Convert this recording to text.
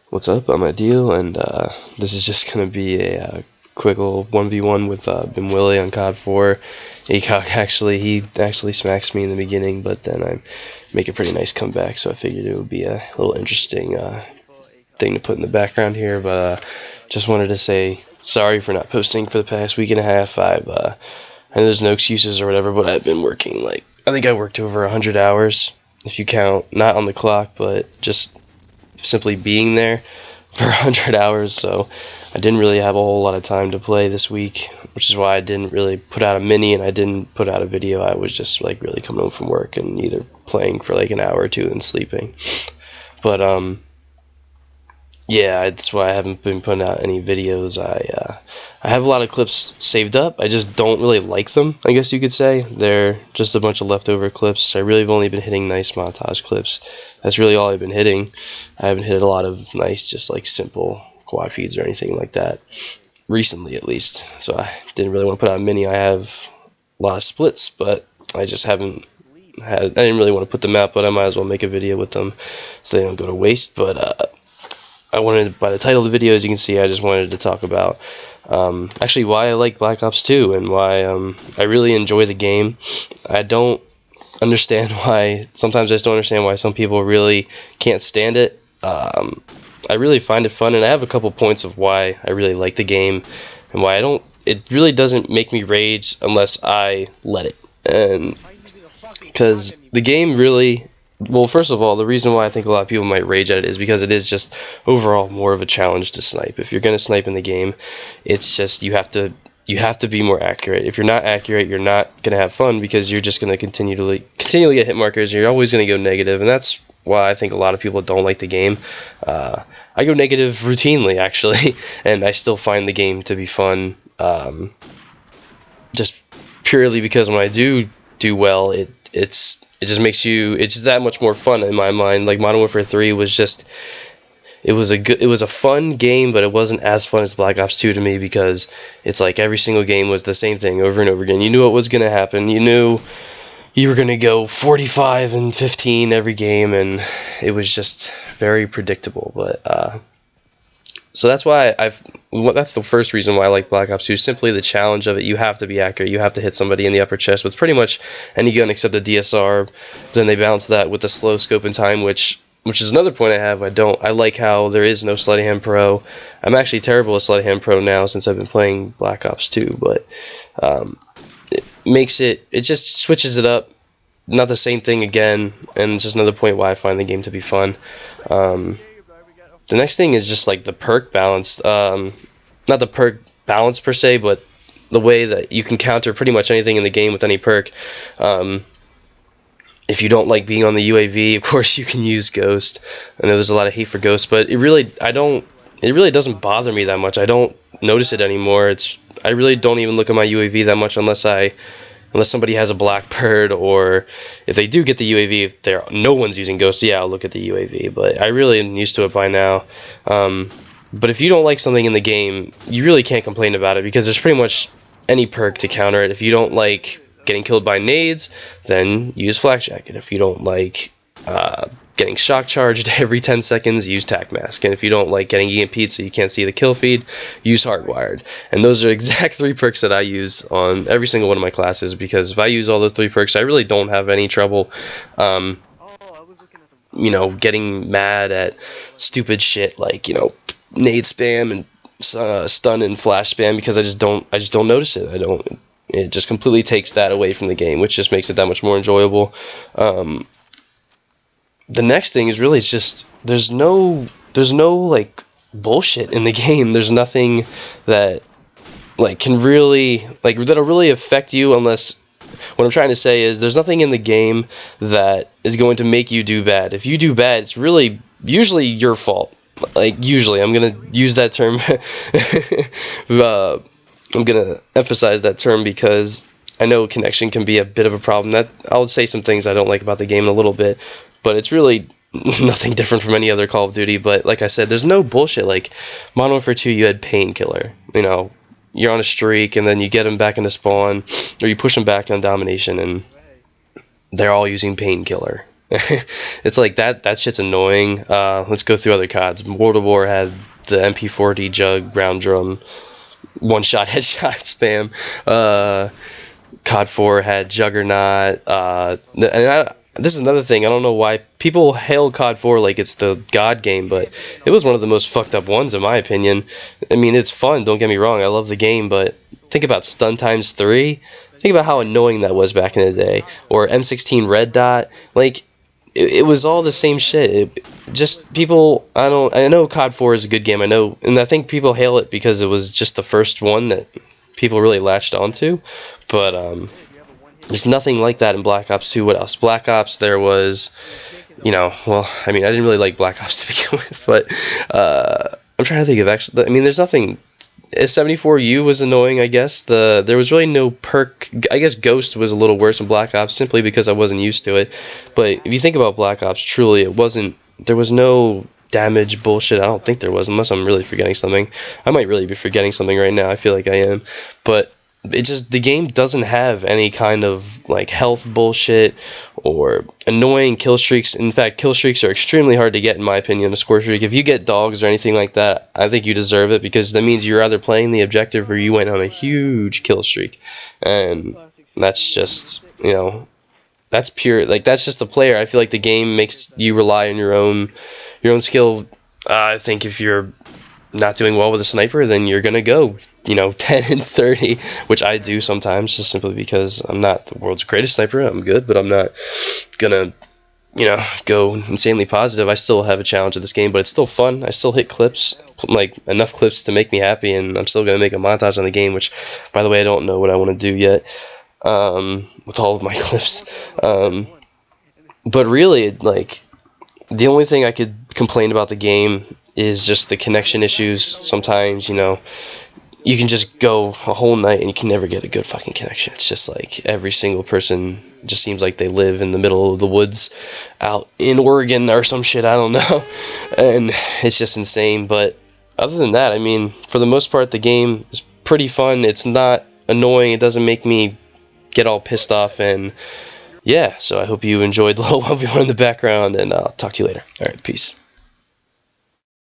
What's up? I'm Ideal, and this is just going to be a quick little 1v1 with Bim Willie on Cod4. He actually smacks me in the beginning, but then I make a pretty nice comeback, so I figured it would be a little interesting thing to put in the background here, but just wanted to say sorry for not posting for the past week and a half. I know there's no excuses or whatever, but I've been working, I think I worked over 100 hours, if you count, not on the clock, but just simply being there for 100 hours, so I didn't really have a whole lot of time to play this week, which is why I didn't really put out a mini and I didn't put out a video. I was just really coming home from work and either playing for an hour or two and sleeping. But yeah, that's why I haven't been putting out any videos. I have a lot of clips saved up. I just don't really like them, I guess you could say. They're just a bunch of leftover clips. I really have only been hitting nice montage clips. That's really all I've been hitting. I haven't hit a lot of nice, just simple quad feeds or anything like that, recently at least. So I didn't really want to put out a mini. I have a lot of splits, but I just haven't I didn't really want to put them out, but I might as well make a video with them so they don't go to waste. But I wanted, by the title of the video, as you can see, I just wanted to talk about actually why I like Black Ops 2 and why I really enjoy the game. I don't understand why, sometimes I just don't understand why some people really can't stand it. I really find it fun, and I have a couple points of why I really like the game and why I don't. It really doesn't make me rage unless I let it, and because the game really. Well, first of all, the reason why I think a lot of people might rage at it is because it is just overall more of a challenge to snipe. If you're going to snipe in the game, it's just you have to be more accurate. If you're not accurate, you're not going to have fun because you're just going to continually get hit markers. And you're always going to go negative, and that's why I think a lot of people don't like the game. I go negative routinely, actually, and I still find the game to be fun. Just purely because when I do well, it's just makes it's just that much more fun in my mind. Like Modern Warfare 3 was just it was a fun game, but it wasn't as fun as Black Ops 2 to me because it's like every single game was the same thing over and over again. You knew what was going to happen. You knew you were going to go 45 and 15 every game, and it was just very predictable. But so that's why that's the first reason why I like Black Ops 2, simply the challenge of it. You have to be accurate. You have to hit somebody in the upper chest with pretty much any gun except a DSR. Then they balance that with the slow scope and time, which is another point I have. I like how there is no Sleight of Hand Pro. I'm actually terrible at Sleight of Hand Pro now since I've been playing Black Ops 2, but it just switches it up. Not the same thing again, and it's just another point why I find the game to be fun. The next thing is just the perk balance. Not the perk balance per se, but the way that you can counter pretty much anything in the game with any perk. If you don't like being on the UAV, of course you can use Ghost. I know there's a lot of hate for Ghost, but it really doesn't bother me that much. I don't notice it anymore. I really don't even look at my UAV that much unless somebody has a Blackbird, or if they do get the UAV, if no one's using Ghost, yeah, I'll look at the UAV, but I really am used to it by now. But if you don't like something in the game, you really can't complain about it because there's pretty much any perk to counter it. If you don't like getting killed by nades, then use Flak Jacket. If you don't like getting shock charged every 10 seconds, use Tac Mask. And if you don't like getting EMP'd so you can't see the kill feed, use Hardwired. And those are exact 3 perks that I use on every single one of my classes, because if I use all those 3 perks, I really don't have any trouble getting mad at stupid shit like, nade spam and stun and flash spam, because I just don't notice it. It just completely takes that away from the game, which just makes it that much more enjoyable. The next thing is really, it's just there's no bullshit in the game. There's nothing that can really that'll really affect you, unless, what I'm trying to say is, there's nothing in the game that is going to make you do bad. If you do bad, it's really usually your fault. Usually, I'm gonna use that term. I'm gonna emphasize that term because I know connection can be a bit of a problem. That I'll say some things I don't like about the game in a little bit, but it's really nothing different from any other Call of Duty. But like I said, there's no bullshit. Like Modern Warfare 2, you had Painkiller. You're on a streak, and then you get them back into spawn, or you push them back on domination, and they're all using Painkiller. It's like that shit's annoying. Let's go through other CODs. World of War had the MP40 jug round drum one shot headshot spam. Cod4 had Juggernaut. This is another thing. I don't know why people hail Cod4 like it's the god game, but it was one of the most fucked up ones in my opinion. I mean, it's fun. Don't get me wrong. I love the game, but think about stun times 3. Think about how annoying that was back in the day. Or M16 Red Dot. Like, it was all the same shit. Just people, I know COD4 is a good game, I know, and I think people hail it because it was just the first one that people really latched onto, but there's nothing like that in Black Ops 2. What else? Black Ops, there was, well, I mean, I didn't really like Black Ops to begin with, but I'm trying to think of actually, I mean, there's nothing. 74U was annoying, I guess. There was really no perk. I guess Ghost was a little worse in Black Ops simply because I wasn't used to it. But if you think about Black Ops, truly, there was no damage bullshit. I don't think there was, unless I'm really forgetting something. I might really be forgetting something right now. I feel like I am. But the game doesn't have any kind of like health bullshit or annoying kill streaks. In fact, kill streaks are extremely hard to get in my opinion. A score streak, if you get dogs or anything like that, I think you deserve it, because that means you're either playing the objective or you went on a huge kill streak, and that's just, that's pure, like, that's just the player. I feel like the game makes you rely on your own skill. I think if you're not doing well with a sniper, then you're gonna go 10 and 30, which I do sometimes, just simply because I'm not the world's greatest sniper. I'm good, but I'm not gonna go insanely positive. I still have a challenge of this game, but it's still fun. I still hit clips, like enough clips to make me happy, and I'm still gonna make a montage on the game, which, by the way, I don't know what I want to do yet with all of my clips. But really, like, the only thing I could complain about the game is just the connection issues. Sometimes, you can just go a whole night and you can never get a good fucking connection. It's just like every single person just seems like they live in the middle of the woods out in Oregon or some shit, I don't know. And it's just insane. But other than that, I mean, for the most part, the game is pretty fun. It's not annoying. It doesn't make me get all pissed off. And yeah, so I hope you enjoyed the little 1v1 in the background, and I'll talk to you later. Alright, peace.